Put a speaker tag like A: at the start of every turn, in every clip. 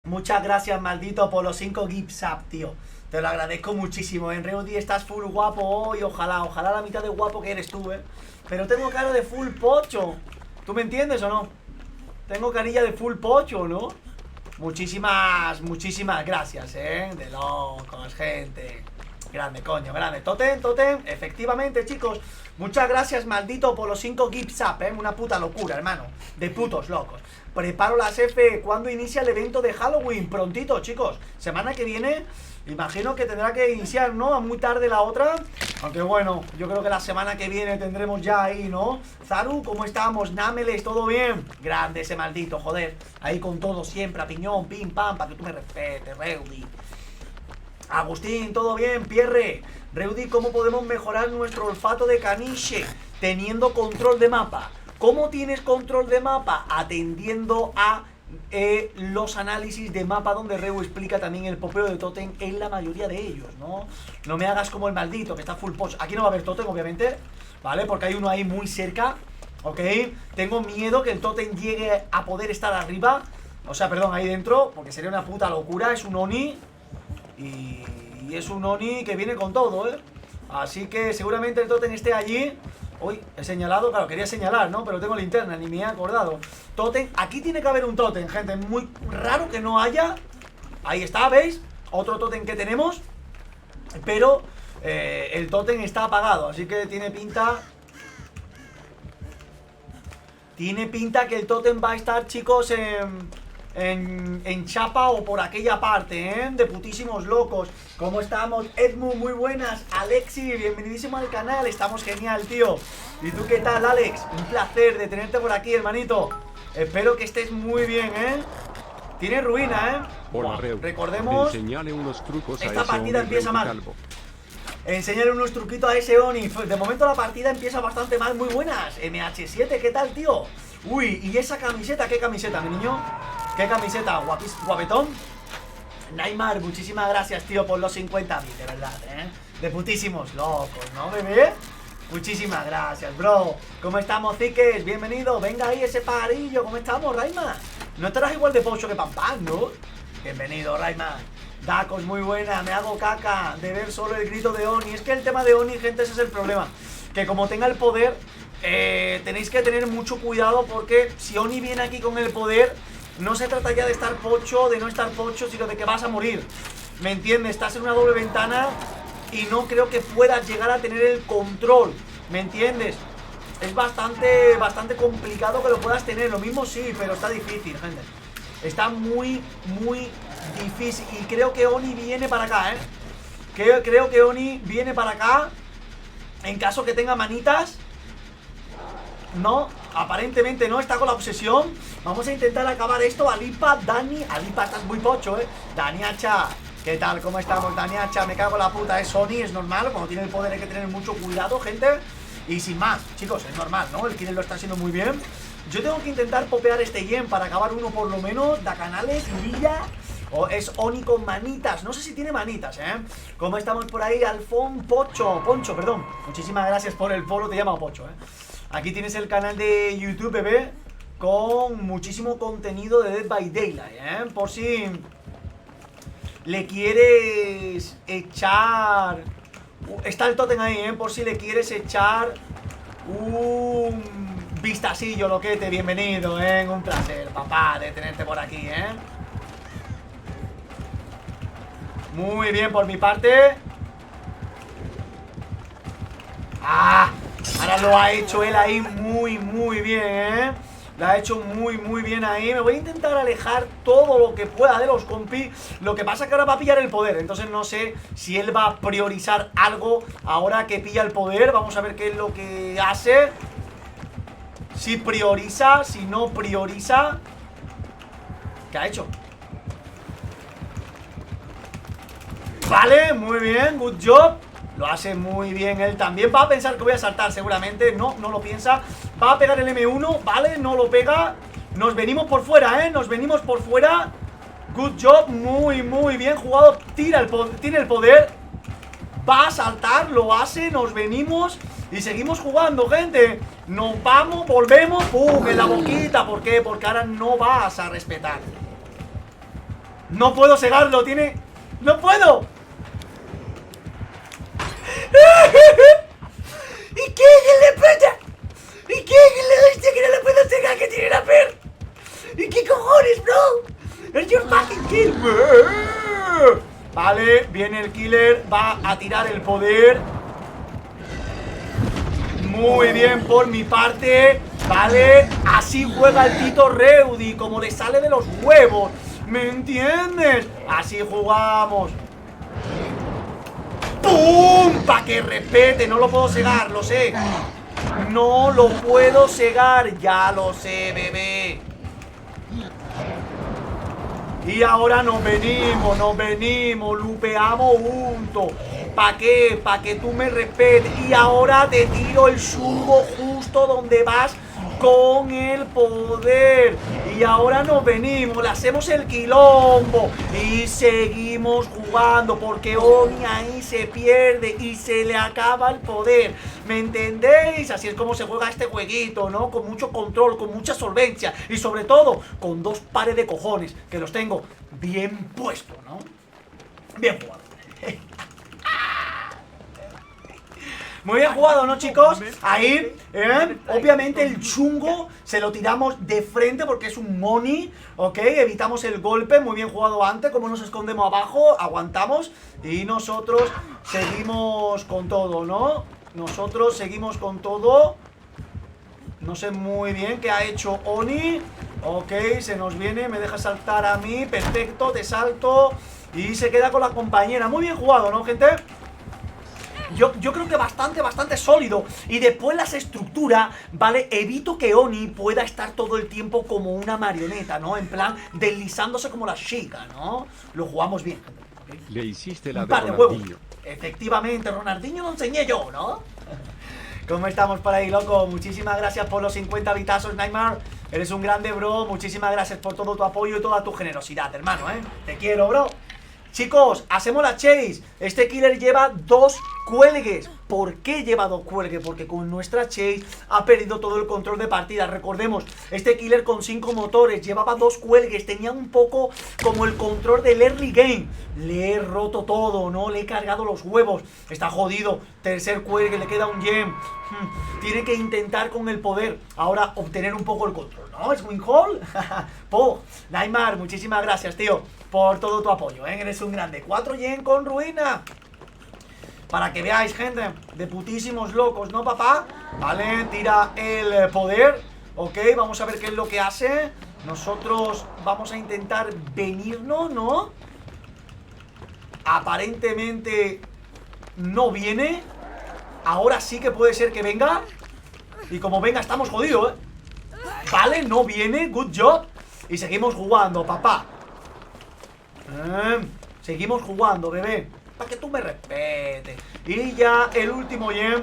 A: Muchas gracias, maldito, por los 5 gift up, tío. Te lo agradezco muchísimo. En Reudy estás full guapo hoy. Ojalá la mitad de guapo que eres tú, Pero tengo cara de full pocho. ¿Tú me entiendes o no? Tengo carilla de full pocho, ¿no? Muchísimas gracias, De locos, gente. Grande, coño, grande. Totem. Efectivamente, chicos. Muchas gracias, maldito, por los 5 gifts up, Una puta locura, hermano. De putos locos. Preparo las F. ¿Cuándo inicia el evento de Halloween? Prontito, chicos. Semana que viene. Imagino que tendrá que iniciar, ¿no? A muy tarde la otra. Aunque bueno, yo creo que la semana que viene tendremos ya ahí, ¿no? Zaru, ¿cómo estamos? Námeles, ¿todo bien? Grande ese maldito, joder. Ahí con todo siempre, a piñón, pim, pam, para que tú me respetes, Reudy. Agustín, ¿todo bien? Pierre. Reudy, ¿cómo podemos mejorar nuestro olfato de caniche? Teniendo control de mapa. ¿Cómo tienes control de mapa? Atendiendo a los análisis de mapa, donde Reu explica también el popeo de Totem en la mayoría de ellos, ¿no? No me hagas como el maldito, que está full post. Aquí no va a haber Totem, obviamente, ¿vale? Porque hay uno ahí muy cerca, ¿ok? Tengo miedo que el Totem llegue a poder estar arriba. O sea, perdón, ahí dentro, porque sería una puta locura. Es un Oni. Y es un Oni que viene con todo, Así que seguramente el Totem esté allí. Uy, he señalado, claro, quería señalar, ¿no? Pero tengo linterna, ni me he acordado. Totem, aquí tiene que haber un Totem, gente. Muy raro que no haya. Ahí está, ¿veis? Otro Totem que tenemos. Pero el Totem está apagado, así que tiene pinta... Tiene pinta que el Totem va a estar, chicos, en Chapa o por aquella parte, de putísimos locos. ¿Cómo estamos? Edmu, muy buenas. Alexi, bienvenidísimo al canal. Estamos genial, tío. ¿Y tú qué tal, Alex? Un placer de tenerte por aquí, hermanito. Espero que estés muy bien, Tiene ruina,
B: Hola, Reu.
A: Recordemos,
B: enseñale unos trucos
A: esta
B: a ese
A: partida
B: Oni
A: empieza
B: Reu
A: mal.
B: Calvo.
A: Enseñarle unos truquitos a ese Oni. De momento la partida empieza bastante mal. Muy buenas. MH7, ¿qué tal, tío? Uy, ¿y esa camiseta? ¿Qué camiseta, mi niño? ¿Qué camiseta? Guapetón. Neymar, muchísimas gracias, tío, por los 50.000, de verdad, De putísimos locos, ¿no, bebé? Muchísimas gracias, bro. ¿Cómo estamos, Ziques? Bienvenido. Venga ahí ese pajarillo. ¿Cómo estamos, Rayman? No estarás igual de pocho que Pam Pam, ¿no? Bienvenido, Rayman. Dacos, muy buena. Me hago caca de ver solo el grito de Oni. Es que el tema de Oni, gente, ese es el problema. Que como tenga el poder, tenéis que tener mucho cuidado, porque si Oni viene aquí con el poder, no se trata ya de estar pocho, de no estar pocho, sino de que vas a morir. ¿Me entiendes? Estás en una doble ventana y no creo que puedas llegar a tener el control. ¿Me entiendes? Es bastante complicado que lo puedas tener. Lo mismo sí, pero está difícil, gente. Está muy difícil. Y creo que Oni viene para acá, Creo que Oni viene para acá. En caso que tenga manitas. No, aparentemente no, está con la obsesión. Vamos a intentar acabar esto. Alipa, Dani, Alipa, estás muy pocho, Dani Hacha, ¿qué tal? ¿Cómo estamos? Dani Hacha, me cago en la puta, es Sony, es normal. Cuando tiene el poder hay que tener mucho cuidado, gente. Y sin más, chicos, es normal, ¿no? El Killer lo está haciendo muy bien. Yo tengo que intentar popear este Yen para acabar uno por lo menos. Da canales, Lilla. O es Oni con manitas. No sé si tiene manitas, ¿Cómo estamos por ahí? Alfón Poncho, perdón. Muchísimas gracias por el follow, te llamo Pocho, Aquí tienes el canal de YouTube, bebé, con muchísimo contenido de Dead by Daylight, por si le quieres echar... Está el Totem ahí, por si le quieres echar un vistacillo, loquete. Bienvenido, un placer, papá, de tenerte por aquí, Muy bien por mi parte. ¡Ah! Ahora lo ha hecho él ahí muy bien, Lo ha hecho muy bien ahí. Me voy a intentar alejar todo lo que pueda de los compis. Lo que pasa es que ahora va a pillar el poder. Entonces no sé si él va a priorizar algo ahora que pilla el poder. Vamos a ver qué es lo que hace. Si prioriza, si no prioriza. ¿Qué ha hecho? Vale, muy bien, good job. Lo hace muy bien él también. Va a pensar que voy a saltar seguramente. No lo piensa. Va a pegar el M1, ¿vale? No lo pega. Nos venimos por fuera, Nos venimos por fuera. Good job, muy bien jugado. Tira el poder. Va a saltar, lo hace. Nos venimos y seguimos jugando, gente. Nos vamos, volvemos. ¡Pum! En la boquita. ¿Por qué? Porque ahora no vas a respetar. No puedo cegarlo, tiene... ¡No puedo! ¿Y qué le pasa? ¿Y qué le dice que no le puedo cegar, que tiene la per? ¿Y qué cojones, bro? ¡Es your fucking kill! Vale, viene el killer, va a tirar el poder. Muy bien por mi parte. Vale, así juega el Tito Reudi, como le sale de los huevos. ¿Me entiendes? Así jugamos. ¡Pum! Pa' que repete, no lo puedo cegar, lo sé. No lo puedo cegar, ya lo sé, bebé. Y ahora nos venimos, lupeamos juntos. ¿Pa' qué? Pa' que tú me respetes. Y ahora te tiro el churro justo donde vas con el poder. Y ahora nos venimos, le hacemos el quilombo y seguimos jugando, porque Oni ahí se pierde y se le acaba el poder. ¿Me entendéis? Así es como se juega este jueguito, ¿no? Con mucho control, con mucha solvencia y sobre todo con dos pares de cojones que los tengo bien puestos, ¿no? Bien jugado. Muy bien jugado, ¿no, chicos? Ahí, obviamente el chungo se lo tiramos de frente porque es un money, ¿ok? Evitamos el golpe, muy bien jugado antes. Como nos escondemos abajo, aguantamos. Y nosotros seguimos con todo, ¿no? Nosotros seguimos con todo. No sé muy bien qué ha hecho Oni. Ok, se nos viene, me deja saltar a mí. Perfecto, te salto. Y se queda con la compañera. Muy bien jugado, ¿no, gente? Yo creo que bastante sólido. Y después las estructuras, ¿vale? Evito que Oni pueda estar todo el tiempo como una marioneta, ¿no? En plan, deslizándose como la chica, ¿no? Lo jugamos bien, ¿okay?
B: Le hiciste la
A: un
B: de
A: par de huevos.
B: Ronaldinho.
A: Efectivamente, Ronaldinho lo enseñé yo, ¿no? ¿Cómo estamos por ahí, loco? Muchísimas gracias por los 50 vitazos, Nightmare. Eres un grande, bro. Muchísimas gracias por todo tu apoyo y toda tu generosidad, hermano, ¿eh? Te quiero, bro. Chicos, hacemos la chase. Este killer lleva 2 cuelgues. ¿Por qué lleva 2 cuelgues? Porque con nuestra chase ha perdido todo el control de partida. Recordemos, este killer con 5 motores llevaba 2 cuelgues. Tenía un poco como el control del early game. Le he roto todo, ¿no? Le he cargado los huevos. Está jodido. Tercer cuelgue, le queda un gem. Tiene que intentar con el poder ahora obtener un poco el control, ¿no? ¿Es win hall? Po, Neymar, muchísimas gracias, tío, por todo tu apoyo, ¿eh? Eres un grande. 4 yen con ruina. Para que veáis, gente, de putísimos locos, ¿no, papá? Vale, tira el poder. Ok, vamos a ver qué es lo que hace. Nosotros vamos a intentar venirnos, ¿no? Aparentemente no viene. Ahora sí que puede ser que venga. Y como venga estamos jodidos, ¿eh? Vale, no viene, good job. Y seguimos jugando, papá. Seguimos jugando, bebé. Para que tú me respetes. Y ya el último gem.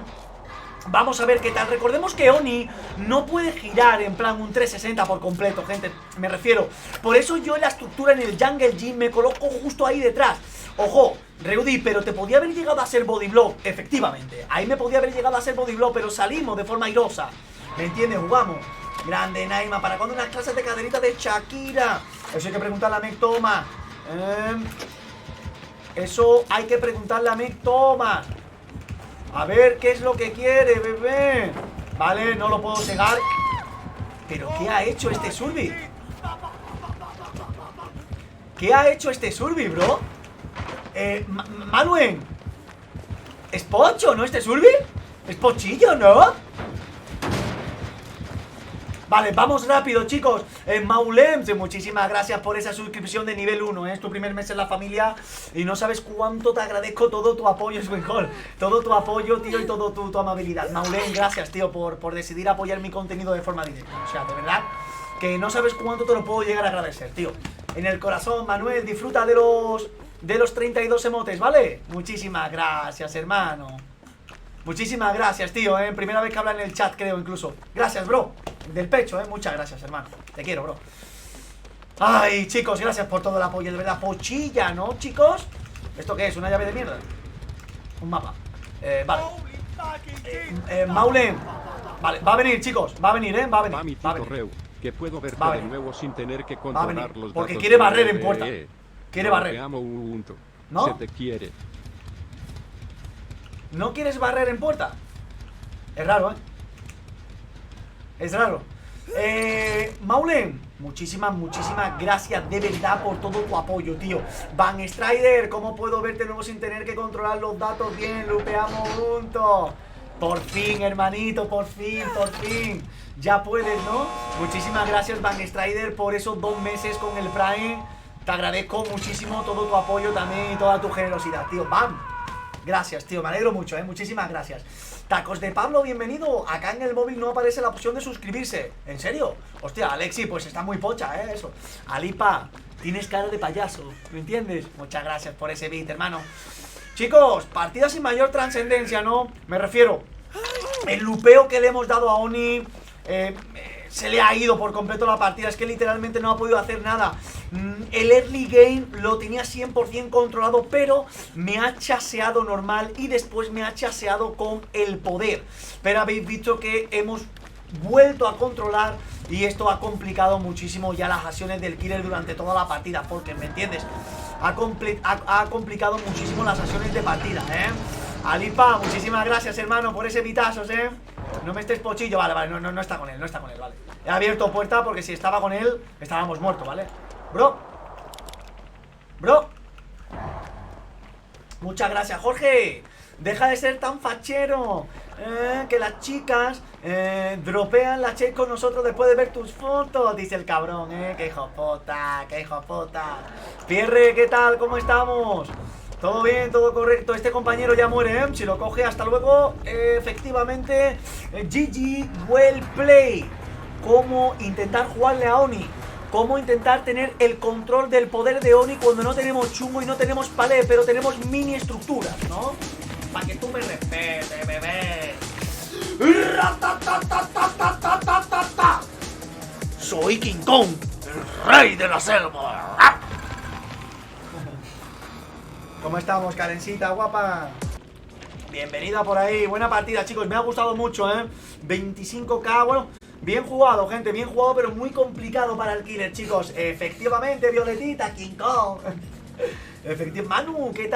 A: Vamos a ver qué tal. Recordemos que Oni no puede girar en plan un 360 por completo, gente. Me refiero. Por eso yo en la estructura en el Jungle Gym me coloco justo ahí detrás. Ojo, Reudi, pero te podía haber llegado a ser bodyblock. Efectivamente, ahí me podía haber llegado a ser bodyblock, pero salimos de forma airosa. ¿Me entiendes? Jugamos. Grande, Naima. ¿Para cuándo unas clases de caderita de Shakira? Eso hay que preguntarle a Meg Thomas. Eso hay que preguntarle a Meg Thomas. A ver qué es lo que quiere, bebé. Vale, no lo puedo cegar. ¿Pero qué ha hecho este Surby? ¿Qué ha hecho este Surby, bro? Manuen. ¿Es pocho, no, este Surby? ¿Es pochillo, no? Vale, vamos rápido, chicos. Maulem, muchísimas gracias por esa suscripción de nivel 1, ¿eh? Es tu primer mes en la familia y no sabes cuánto te agradezco todo tu apoyo, es mejor. Todo tu apoyo, tío, y todo tu amabilidad. Maulem, gracias, tío, por decidir apoyar mi contenido de forma directa. O sea, de verdad, que no sabes cuánto te lo puedo llegar a agradecer, tío. En el corazón, Manuel, disfruta de los 32 emotes, ¿vale? Muchísimas gracias, hermano. Muchísimas gracias, tío, ¿eh? Primera vez que habla en el chat, creo, incluso. Gracias, bro. Del pecho, ¿eh? Muchas gracias, hermano. Te quiero, bro. Ay, chicos, gracias por todo el apoyo. De verdad, pochilla, ¿no, chicos? ¿Esto qué es? ¿Una llave de mierda? Un mapa. Vale. Maulen. Vale, va a venir, chicos. Va a venir, ¿eh? Va a venir.
B: Mami,
A: va a venir.
B: Reu, que puedo verte de nuevo sin tener que
A: Va a venir.
B: controlar los
A: Porque
B: datos
A: quiere
B: de
A: barrer en puerta. Quiere barrer.
B: Veamos juntos.
A: ¿No?
B: Se te quiere.
A: ¿No quieres barrer en puerta? Es raro, ¿eh? Es raro. Maulen, muchísimas gracias de verdad por todo tu apoyo, tío. Van Strider, ¿cómo puedo verte luego sin tener que controlar los datos bien? Lupeamos juntos. Por fin, hermanito, por fin. Ya puedes, ¿no? Muchísimas gracias, Van Strider, por esos 2 meses con el Prime. Te agradezco muchísimo todo tu apoyo también y toda tu generosidad, tío. ¡Bam! Gracias, tío, me alegro mucho, muchísimas gracias. Tacos de Pablo, bienvenido. Acá en el móvil no aparece la opción de suscribirse. ¿En serio? Hostia, Alexi, pues está muy pocha, eso. Alipa, tienes cara de payaso, ¿me entiendes? Muchas gracias por ese beat, hermano. Chicos, partida sin mayor trascendencia, ¿no? Me refiero, el lupeo que le hemos dado a Oni, se le ha ido por completo la partida. Es que literalmente no ha podido hacer nada. El early game lo tenía 100% controlado, pero me ha chaseado normal y después me ha chaseado con el poder. Pero habéis visto que hemos vuelto a controlar y esto ha complicado muchísimo ya las acciones del killer durante toda la partida, porque, ¿me entiendes? Ha complicado muchísimo las acciones de partida, Alipa, muchísimas gracias, hermano, por ese vitazos, No me estés pochillo. Vale, no está con él, vale. He abierto puerta porque si estaba con él estábamos muertos, ¿vale? Bro. Muchas gracias, Jorge. Deja de ser tan fachero. Que las chicas dropean la chat con nosotros después de ver tus fotos, dice el cabrón, que hijo puta. Pierre, ¿qué tal? ¿Cómo estamos? Todo bien, todo correcto. Este compañero ya muere, si lo coge, hasta luego. Efectivamente, GG, well play. Cómo intentar jugarle a Oni, cómo intentar tener el control del poder de Oni cuando no tenemos chungo y no tenemos palé, pero tenemos mini estructuras, ¿no? Para que tú me respetes, bebé. Soy King Kong, el rey de la selva. ¿Cómo estamos, Karencita, guapa? Bienvenida por ahí, buena partida, chicos, me ha gustado mucho, 25k, bueno, bien jugado, gente, bien jugado, pero muy complicado para el killer, chicos. Efectivamente, Violetita, King Kong. Efectivamente, Manu, ¿qué tal?